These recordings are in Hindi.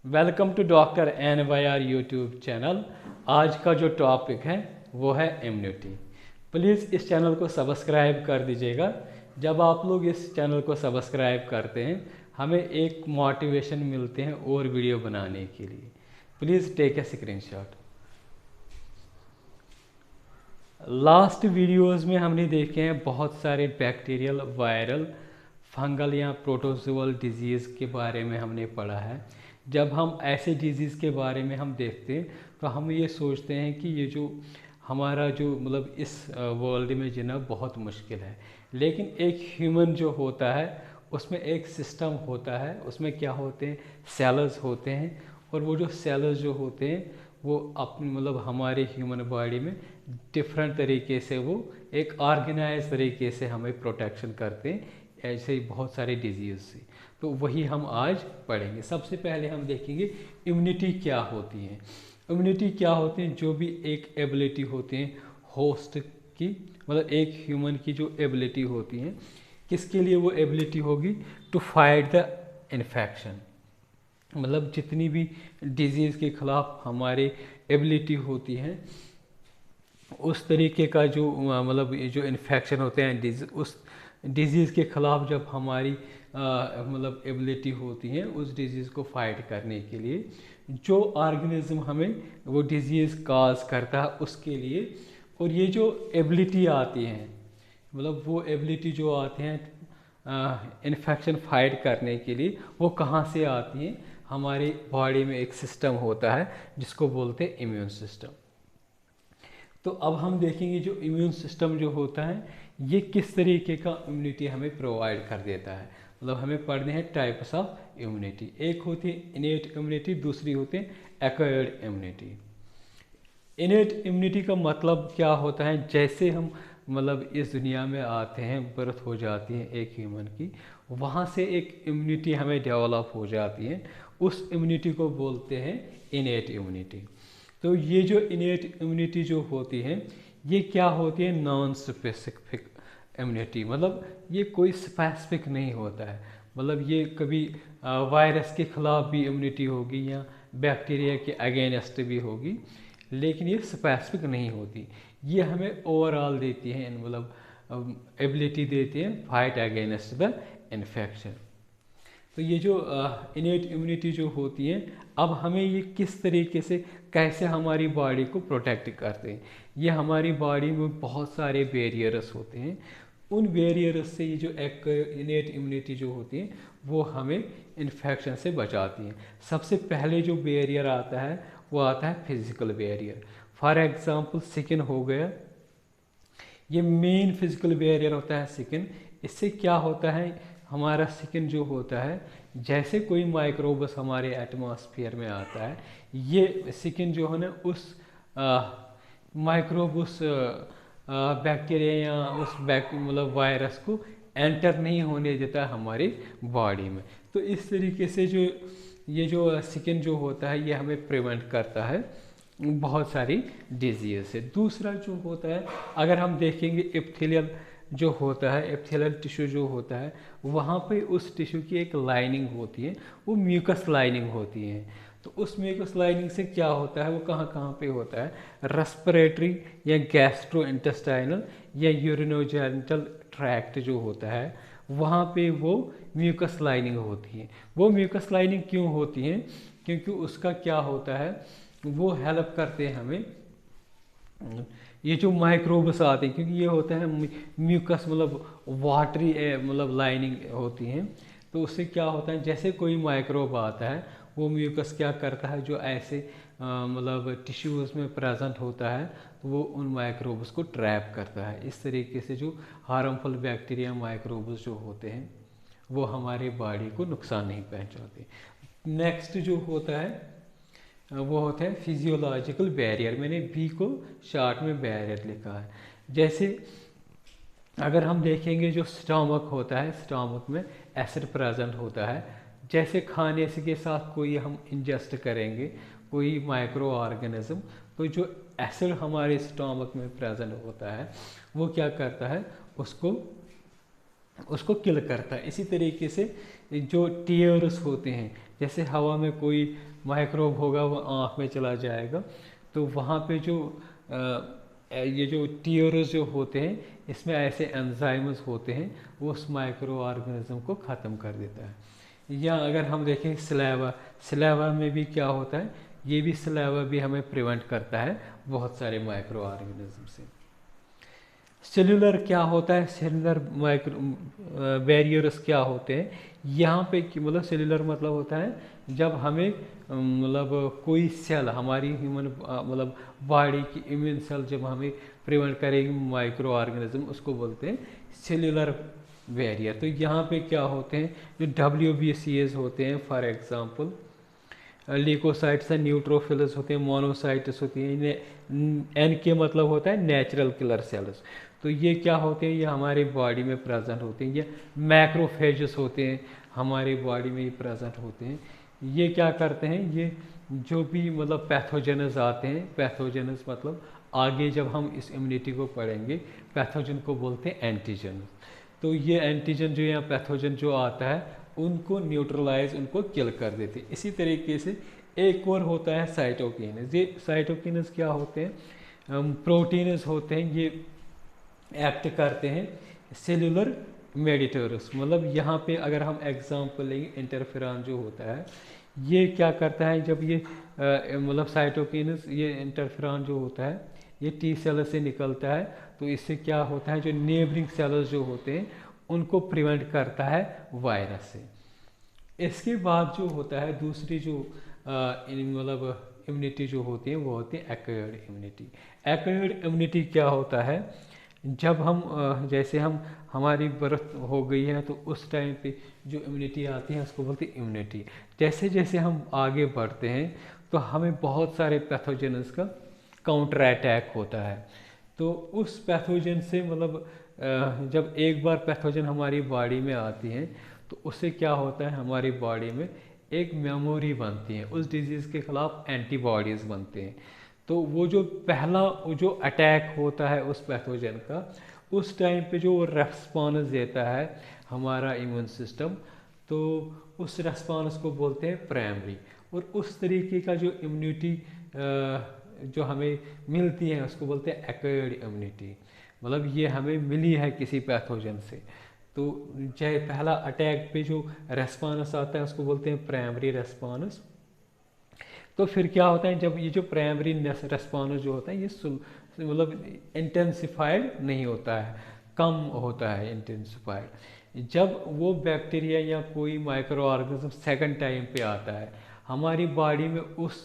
Welcome to doctor N Y R YouTube channel. आज का जो टॉपिक है वो है इम्यूनिटी। प्लीज़ इस चैनल को सब्सक्राइब कर दीजिएगा। जब आप लोग इस चैनल को सब्सक्राइब करते हैं हमें एक मोटिवेशन मिलते हैं और वीडियो बनाने के लिए। Please take a screenshot. Last videos में हमने देखे हैं बहुत सारे बैक्टीरियल, वायरल, फंगल या प्रोटोजोअल डिजीज़ के बारे में हमने पढ़ा है। जब हम ऐसे डिजीज़ के बारे में हम देखते हैं तो हम ये सोचते हैं कि ये जो हमारा जो मतलब इस वर्ल्ड में जीना बहुत मुश्किल है। लेकिन एक ह्यूमन जो होता है उसमें एक सिस्टम होता है, उसमें क्या होते हैं, सेल्स होते हैं। और वो जो सेल्स जो होते हैं वो अपनी मतलब हमारे ह्यूमन बॉडी में डिफरेंट तरीके से वो एक ऑर्गेनाइज तरीके से हमें प्रोटेक्शन करते हैं ऐसे ही बहुत सारे डिजीज़ से। तो वही हम आज पढ़ेंगे। सबसे पहले हम देखेंगे इम्यूनिटी क्या होती है। इम्यूनिटी क्या होती है, जो भी एक एबिलिटी होती है होस्ट की, मतलब एक ह्यूमन की जो एबिलिटी होती है, किसके लिए वो एबिलिटी होगी, टू फाइट द इन्फेक्शन। मतलब जितनी भी डिजीज़ के खिलाफ हमारी एबिलिटी होती है उस तरीके का जो मतलब जो इन्फेक्शन होते हैं उस डिजीज़ के ख़िलाफ़ जब हमारी मतलब एबिलिटी होती है उस डिजीज़ को फाइट करने के लिए, जो ऑर्गेनिज्म हमें वो डिजीज़ काज करता है उसके लिए। और ये जो एबिलिटी आती है, मतलब वो एबिलिटी जो आते हैं इन्फेक्शन फाइट करने के लिए, वो कहाँ से आती हैं, हमारी बॉडी में एक सिस्टम होता है जिसको बोलते हैं इम्यून सिस्टम। तो अब हम देखेंगे जो इम्यून सिस्टम जो होता है ये किस तरीके का इम्यूनिटी हमें प्रोवाइड कर देता है। मतलब हमें पढ़ने हैं टाइप्स ऑफ इम्यूनिटी। एक होती है इनेट इम्यूनिटी, दूसरी होती है एक्वायर्ड इम्यूनिटी। इनेट इम्यूनिटी का मतलब क्या होता है, जैसे हम मतलब इस दुनिया में आते हैं, बर्थ हो जाती है एक ह्यूमन की, वहाँ से एक इम्यूनिटी हमें डेवलप हो जाती है, उस इम्यूनिटी को बोलते हैं इनेट इम्यूनिटी। तो ये जो इनेट इम्यूनिटी जो होती है ये क्या होती है, नॉन स्पेसिफिक इम्यूनिटी। मतलब ये कोई स्पेसिफिक नहीं होता है, मतलब ये कभी वायरस के खिलाफ भी इम्यूनिटी होगी या बैक्टीरिया के अगेंस्ट भी होगी, लेकिन ये स्पेसिफिक नहीं होती। ये हमें ओवरऑल देती है, मतलब एबिलिटी देती है फाइट अगेंस्ट द इन्फेक्शन। तो ये जो इनेट इम्यूनिटी जो होती है, अब हमें ये किस तरीके से कैसे हमारी बॉडी को प्रोटेक्ट करते हैं। ये हमारी बॉडी में बहुत सारे बैरियर्स होते हैं, उन बैरियर्स से ये जो एक इनेट इम्यूनिटी जो होती है वो हमें इन्फेक्शन से बचाती हैं। सबसे पहले जो बैरियर आता है वो आता है physical barrier. For example skin हो गया, ये मेन फिजिकल बैरियर होता है स्किन। इससे क्या होता है, हमारा स्किन जो होता है, जैसे कोई माइक्रोबस हमारे एटमॉस्फेयर में आता है, ये स्किन जो है ना उस माइक्रोब, उस बैक्टीरिया या उस मतलब वायरस को एंटर नहीं होने देता हमारी बॉडी में। तो इस तरीके से जो ये जो स्किन जो होता है ये हमें प्रिवेंट करता है बहुत सारी डिजीज़ से। दूसरा जो होता है, अगर हम देखेंगे एपिथेलियल जो होता है, एपिथेलियल टिश्यू जो होता है, वहाँ पे उस टिश्यू की एक लाइनिंग होती है, वो म्यूकस लाइनिंग होती है। तो उस म्यूकस लाइनिंग से क्या होता है, वो कहाँ कहाँ पे होता है, रेस्पिरेटरी या गैस्ट्रो इंटेस्टाइनल या यूरिनोजेनिटल ट्रैक्ट जो होता है वहाँ पे वो म्यूकस लाइनिंग होती है। वो म्यूकस लाइनिंग क्यों होती है, क्योंकि उसका क्या होता है, वो हेल्प करते हैं हमें, ये जो माइक्रोब्स आते हैं, क्योंकि ये होता है म्यूकस मतलब वाटरी मतलब लाइनिंग होती है। तो उससे क्या होता है, जैसे कोई माइक्रोब आता है वो म्यूकस क्या करता है, जो ऐसे मतलब टिश्यूज़ में प्रेजेंट होता है तो वो उन माइक्रोब्स को ट्रैप करता है। इस तरीके से जो हार्मफुल बैक्टीरिया, माइक्रोब्स जो होते हैं वो हमारे बॉडी को नुकसान नहीं पहुंचाते। नेक्स्ट जो होता है वो होता है फिजियोलॉजिकल बैरियर। मैंने बी को शॉर्ट में बैरियर लिखा है। जैसे अगर हम देखेंगे जो स्टमक होता है, स्टमक में एसिड प्रेजेंट होता है, जैसे खाने से के साथ कोई हम इंजेस्ट करेंगे कोई माइक्रो ऑर्गेनिज्म, तो जो एसिड हमारे स्टमक में प्रेजेंट होता है वो क्या करता है, उसको किल करता है। इसी तरीके से जो टीयर्स होते हैं, जैसे हवा में कोई माइक्रोब होगा वो आँख में चला जाएगा, तो वहाँ पे जो ये जो टीयर्स जो होते हैं, इसमें ऐसे एंजाइम्स होते हैं, वो उस माइक्रो ऑर्गेनिज्म को ख़त्म कर देता है। या अगर हम देखें सलाइवा, सलाइवा में भी क्या होता है, ये भी सलाइवा भी हमें प्रिवेंट करता है बहुत सारे माइक्रो ऑर्गेनिज्म से। सेलुलर क्या होता है, सेलुलर माइक्रो बैरियर्स क्या होते हैं, यहाँ पे मतलब सेलुलर मतलब होता है जब हमें मतलब कोई सेल हमारी ह्यूमन मतलब बॉडी की इम्यून सेल जब हमें प्रिवेंट करेगी माइक्रो ऑर्गेनिज्म, उसको बोलते हैं सेलुलर बैरियर। तो यहाँ पे क्या होते हैं, जो WBCs होते हैं, फॉर एग्जांपल ल्यूकोसाइट्स हैं, न्यूट्रोफिल्स होते हैं, मोनोसाइट्स होती हैं, एन के मतलब होता है नेचुरल किलर सेल्स। तो ये क्या होते हैं, ये हमारी बॉडी में प्रेजेंट होते हैं। ये मैक्रोफेजेस होते हैं, हमारी बॉडी में ही प्रेजेंट होते हैं। ये क्या करते हैं, ये जो भी मतलब पैथोजेनस आते हैं, पैथोजेनस मतलब आगे जब हम इस इम्यूनिटी को पढ़ेंगे, पैथोजन को बोलते हैं एंटीजन। तो ये एंटीजन जो यहाँ पैथोजन जो आता है, उनको न्यूट्रलाइज, उनको किल कर देते हैं। इसी तरीके से एक और होता है साइटोकिन्स। ये साइटोकिन्स क्या होते हैं, प्रोटीन्स होते हैं, ये एक्ट करते हैं सेलुलर मेडिएटर्स। मतलब यहाँ पे अगर हम एग्जांपल लेंगे, इंटरफेरॉन जो होता है, ये क्या करता है, जब ये मतलब साइटोकिन्स, ये इंटरफेरॉन जो होता है, ये टी सेल से निकलता है, तो इससे क्या होता है, जो नेबरिंग सेल्स जो होते हैं उनको प्रिवेंट करता है वायरस से। इसके बाद जो होता है दूसरी जो मतलब इम्यूनिटी जो होती है, वो होती है एक्वायर्ड इम्यूनिटी। एक्वायर्ड इम्यूनिटी क्या होता है, जब हम जैसे हमारी बर्थ हो गई है, तो उस टाइम पे जो इम्यूनिटी आती है उसको बोलते हैं इम्यूनिटी। जैसे जैसे हम आगे बढ़ते हैं तो हमें बहुत सारे पैथोजेन्स का काउंटर अटैक होता है। तो उस पैथोजन से मतलब जब एक बार पैथोजन हमारी बॉडी में आती हैं, तो उससे क्या होता है, हमारी बॉडी में एक मेमोरी बनती है, उस डिजीज़ के खिलाफ एंटीबॉडीज़ बनते हैं। तो वो जो पहला जो अटैक होता है उस पैथोजन का, उस टाइम पे जो रेस्पॉन्स देता है हमारा इम्यून सिस्टम, तो उस रेस्पॉन्स को बोलते हैं प्राइमरी। और उस तरीके का जो इम्यूनिटी जो हमें मिलती है उसको बोलते हैं एक्वायर्ड इम्यूनिटी। मतलब ये हमें मिली है किसी पैथोजन से। तो चाहे पहला अटैक पे जो रेस्पॉन्स आता है उसको बोलते हैं प्राइमरी रेस्पॉन्स। तो फिर क्या होता है, जब ये जो प्राइमरी रेस्पॉन्स जो होता है, ये मतलब इंटेंसिफाइड नहीं होता है, कम होता है इंटेंसिफाइड। जब वो बैक्टीरिया या कोई माइक्रो ऑर्गेनिज्म सेकंड टाइम पे आता है, हमारी बॉडी में उस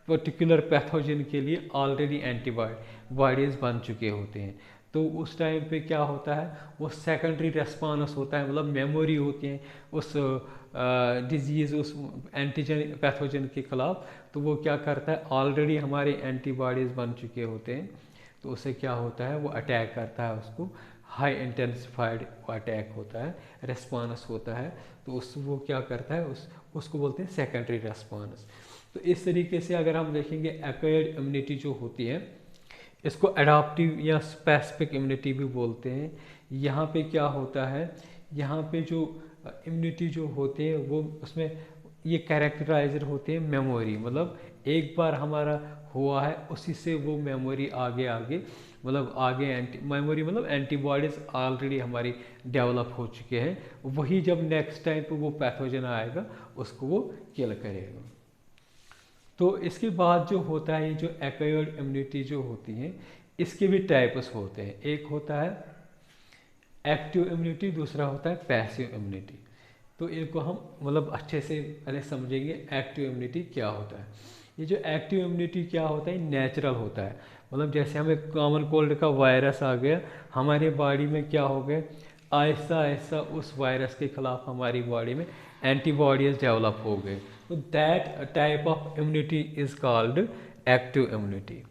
पर्टिकुलर पैथोजन के लिए ऑलरेडी एंटीबॉडीज़ बन चुके होते हैं। तो उस टाइम पे क्या होता है, वो सेकेंडरी रेस्पॉन्स होता है, मतलब मेमोरी होती है उस डिजीज़, उस एंटीजन पैथोजन के खिलाफ। तो वो क्या करता है, ऑलरेडी हमारे एंटीबॉडीज़ बन चुके होते हैं, तो उससे क्या होता है, वो अटैक करता है उसको, हाई इंटेंसिफाइड अटैक होता है, रेस्पॉन्स होता है। तो वो क्या करता है, उसको बोलते हैं सेकेंडरी रेस्पॉन्स। तो इस तरीके से अगर हम देखेंगे एक्वायर्ड इम्यूनिटी जो होती है, इसको एडाप्टिव या स्पेसिफिक इम्यूनिटी भी बोलते हैं। यहाँ पे क्या होता है, यहाँ पे जो इम्यूनिटी जो होते हैं वो उसमें ये कैरेक्टराइजर होते हैं मेमोरी। मतलब एक बार हमारा हुआ है, उसी से वो मेमोरी आगे आगे मतलब आगे मेमोरी मतलब एंटीबॉडीज़ ऑलरेडी हमारी डेवलप हो चुके हैं, वही जब नेक्स्ट टाइम पे वो पैथोजन आएगा उसको वो किल करेगा। तो इसके बाद जो होता है, ये जो एक्वायर्ड इम्यूनिटी जो होती है, इसके भी टाइप्स होते हैं। एक होता है एक्टिव इम्यूनिटी, दूसरा होता है पैसिव इम्यूनिटी। तो इनको हम मतलब अच्छे से पहले समझेंगे एक्टिव इम्यूनिटी क्या होता है। ये जो एक्टिव इम्यूनिटी क्या होता है, नेचुरल होता है। मतलब जैसे हमें कॉमन कोल्ड का वायरस आ गया, हमारे बॉडी में क्या हो गया, आहिस्ता आहिस्ता उस वायरस के खिलाफ हमारी बॉडी में एंटीबॉडीज डेवलप हो गए। तो that type of immunity is called active immunity.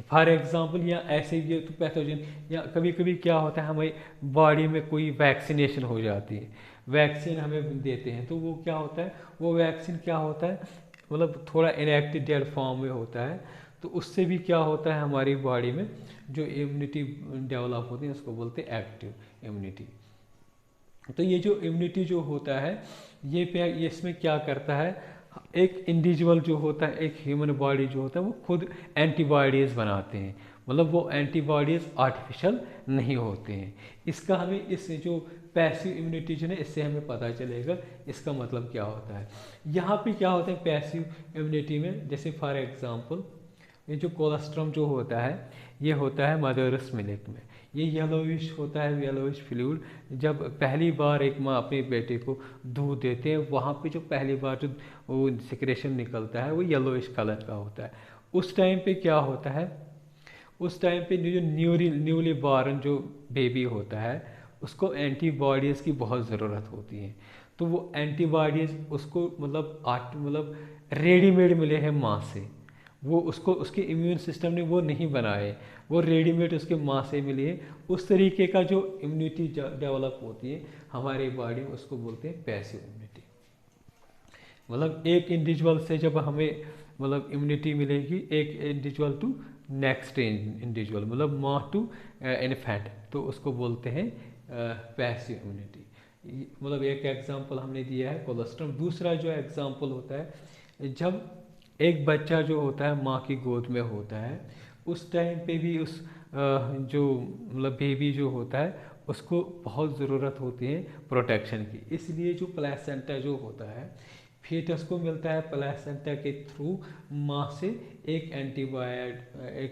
For example, या ऐसे भी तो पैथोजन, या कभी कभी क्या होता है, हमारी बॉडी में कोई वैक्सीनेशन हो जाती है, वैक्सीन हमें देते हैं, तो वो क्या होता है, वो वैक्सीन क्या होता है, मतलब थोड़ा इनएक्टिव डेड फॉर्म में होता है। तो उससे भी क्या होता है, हमारी बॉडी में जो इम्यूनिटी डेवलप होती है उसको बोलते हैं एक्टिव इम्यूनिटी। तो ये जो इम्यूनिटी जो होता है, ये इसमें क्या करता है, एक इंडिविजुअल जो होता है, एक ह्यूमन बॉडी जो होता है, वो खुद एंटीबॉडीज़ बनाते हैं, मतलब वो एंटीबॉडीज़ आर्टिफिशियल नहीं होते हैं। इसका हमें इस जो पैसिव इम्यूनिटी जो है इससे हमें पता चलेगा इसका मतलब क्या होता है। यहाँ पे क्या होता है पैसिव इम्यूनिटी में, जैसे फॉर एग्जांपल ये जो कोलेस्ट्रॉम जो होता है ये होता है मदर्स मिल्क में, ये येलोइश होता है, येलोइश फ्लूइड। जब पहली बार एक माँ अपने बेटे को दूध देते हैं, वहाँ पे जो पहली बार जो वो सिक्रेशन निकलता है वो येलोइश कलर का होता है। उस टाइम पे क्या होता है, उस टाइम पे जो न्यूली बॉर्न जो बेबी होता है उसको एंटीबॉडीज़ की बहुत ज़रूरत होती है। तो वो एंटीबॉडीज़ उसको मतलब रेडीमेड मिले हैं माँ से, वो उसको उसके इम्यून सिस्टम ने वो नहीं बनाए, वो रेडीमेड उसके माँ से मिली है। उस तरीके का जो इम्यूनिटी डेवलप होती है हमारे बॉडी में उसको बोलते हैं पैसिव इम्यूनिटी। मतलब एक इंडिविजुअल से जब हमें मतलब इम्यूनिटी मिलेगी, एक इंडिविजुअल टू नेक्स्ट इंडिविजुअल, मतलब माँ टू इन्फेंट, तो उसको बोलते हैं पैसिव इम्यूनिटी। मतलब एक एग्जांपल हमने दिया है कोलेस्ट्रॉम। दूसरा जो एग्जांपल होता है जब एक बच्चा जो होता है माँ की गोद में होता है, उस टाइम पे भी उस जो मतलब बेबी जो होता है उसको बहुत ज़रूरत होती है प्रोटेक्शन की। इसलिए जो प्लेसेंटा जो होता है फीटस को मिलता है प्लेसेंटा के थ्रू माँ से एक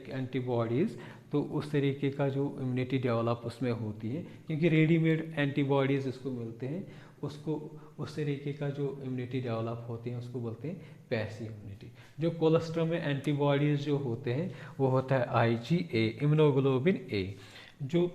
एंटीबॉडीज़, तो उस तरीके का जो इम्यूनिटी डेवलप उसमें होती है, क्योंकि रेडीमेड एंटीबॉडीज़ उसको मिलते हैं, उसको उस तरीके का जो इम्यूनिटी डेवलप होती है उसको बोलते हैं पैसिव इम्यूनिटी। जो कोलेस्ट्रॉम में एंटीबॉडीज़ जो होते हैं वो होता है IgA, इम्यूनोग्लोबिन ए। जो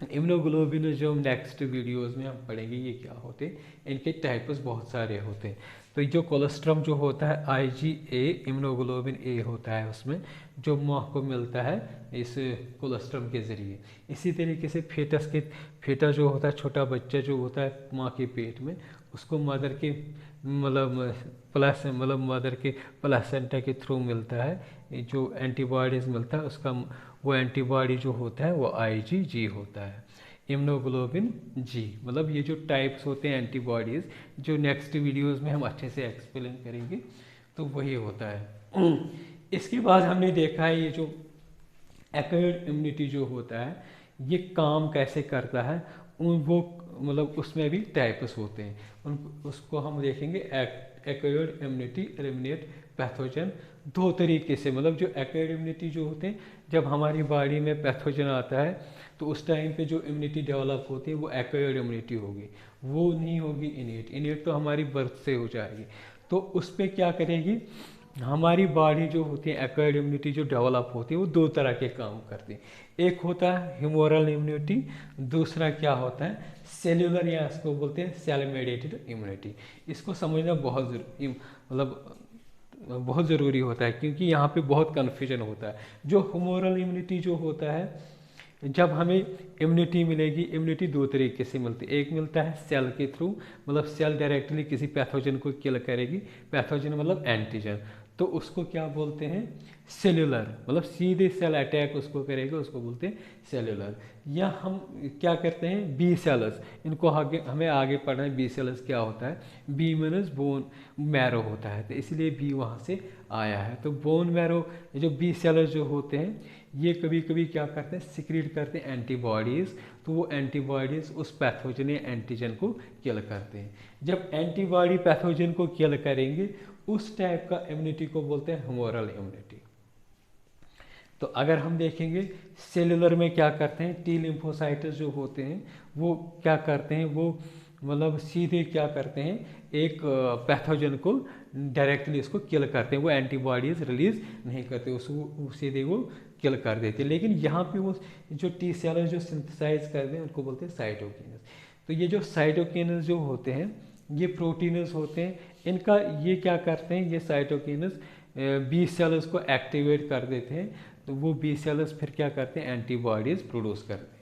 इम्यूनोग्लोबिन जो हम नेक्स्ट वीडियोस में हम पढ़ेंगे ये क्या होते हैं, इनके टाइप्स बहुत सारे होते हैं। तो जो कोलेस्ट्रॉम जो होता है IgA, इम्यूनोग्लोबिन ए होता है उसमें, जो माँ को मिलता है इस कोलेस्ट्रॉम के ज़रिए। इसी तरीके से फेटा जो होता है, छोटा बच्चा जो होता है माँ के पेट में, उसको मदर के मदर के प्लेसेंटा के थ्रू मिलता है जो एंटीबॉडीज़ मिलता है, उसका वो एंटीबॉडी जो होता है वो IgG होता है, इम्यूनोग्लोबिन जी। मतलब ये जो टाइप्स होते हैं एंटीबॉडीज़, जो नेक्स्ट वीडियोस में हम अच्छे से एक्सप्लेन करेंगे, तो वही होता है। इसके बाद हमने देखा है ये जो एक्वायर्ड इम्यूनिटी जो होता है ये काम कैसे करता है, वो मतलब उसमें भी टाइप्स होते हैं, उसको हम देखेंगे। एक्वायर्ड इम्यूनिटी एलिमिनेट पैथोजन दो तरीके से, मतलब जो एक्वायर्ड इम्यूनिटी जो होते हैं जब हमारी बॉडी में पैथोजन आता है तो उस टाइम पे जो इम्यूनिटी डेवलप होती है वो एक्वायर्ड इम्यूनिटी होगी, वो नहीं होगी इनेट। इनेट तो हमारी बर्थ से हो जाएगी। तो उस पर क्या करेगी हमारी बॉडी जो होती है, एक्वायर्ड इम्यूनिटी जो डेवलप होती है वो दो तरह के काम करती है। एक होता है ह्यूमोरल इम्यूनिटी, दूसरा क्या होता है सेल्यूलर, या इसको बोलते हैं सेल मेडिएटेड इम्यूनिटी। इसको समझना बहुत ज़रूरी होता है, क्योंकि यहाँ पे बहुत कन्फ्यूजन होता है। जो ह्यूमोरल इम्यूनिटी जो होता है, जब हमें इम्यूनिटी मिलेगी, इम्यूनिटी दो तरीके से मिलती है। एक मिलता है सेल के थ्रू, मतलब सेल डायरेक्टली किसी पैथोजन को किल करेगी, पैथोजन मतलब एंटीजन, तो उसको क्या बोलते हैं सेल्यूलर, मतलब सीधे सेल अटैक उसको करेगा, उसको बोलते हैं सेल्यूलर। या हम क्या करते हैं बी सेल्स, इनको हमें आगे पढ़ना है बी सेल्स क्या होता है। बी मीन्स बोन मैरो होता है, तो इसलिए बी वहाँ से आया है। तो बोन मैरो जो बी सेल्स जो होते हैं ये कभी कभी क्या करते हैं सिक्रीट करते हैं एंटीबॉडीज़, तो वो एंटीबॉडीज़ उस पैथोजन या एंटीजन को किल करते हैं। जब एंटीबॉडी पैथोजन को किल करेंगे उस टाइप का इम्यूनिटी को बोलते हैं ह्यूमोरल इम्यूनिटी। तो अगर हम देखेंगे सेलुलर में क्या करते हैं, टी लिम्फोसाइट्स जो होते हैं वो क्या करते हैं, वो मतलब सीधे क्या करते हैं एक पैथोजन को डायरेक्टली उसको किल करते हैं, वो एंटीबॉडीज़ रिलीज नहीं करते, उसको सीधे वो किल कर देते हैं। लेकिन यहाँ पे वो जो टी सेल जो सिंथेसाइज करते हैं उनको बोलते हैं साइटोकिन्स। तो ये जो साइटोकिन्स जो होते हैं ये प्रोटीन्स होते हैं, इनका ये क्या करते हैं, ये साइटोकिन्स बी सेल्स को एक्टिवेट कर देते हैं, तो वो बी सेल्स फिर क्या करते हैं एंटीबॉडीज़ प्रोड्यूस करते हैं।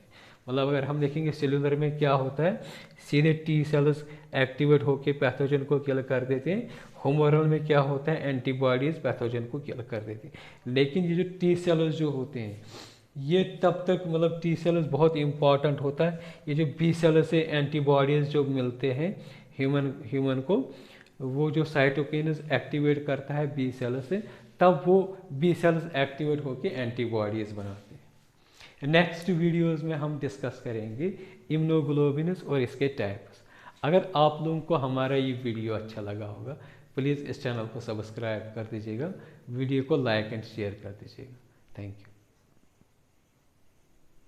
मतलब अगर हम देखेंगे सेलुलर में क्या होता है सीधे टी सेल्स एक्टिवेट होकर पैथोजन को किल कर देते हैं, ह्यूमोरल में क्या होता है एंटीबॉडीज़ पैथोजन को किल कर देती है। लेकिन ये जो टी सेल्स जो होते हैं ये तब तक मतलब टी सेल्स बहुत इंपॉर्टेंट होता है, ये जो बी सेल्स से एंटीबॉडीज़ जो मिलते हैं ह्यूमन को, वो जो साइटोकिन्स एक्टिवेट करता है बी सेल से, तब वो बी सेल्स एक्टिवेट होकर एंटीबॉडीज़ बनाते हैं। नेक्स्ट वीडियोस में हम डिस्कस करेंगे इम्यूनोग्लोबुलिन्स और इसके टाइप्स। अगर आप लोगों को हमारा ये वीडियो अच्छा लगा होगा, प्लीज़ इस चैनल को सब्सक्राइब कर दीजिएगा, वीडियो को लाइक एंड शेयर कर दीजिएगा। Thank you.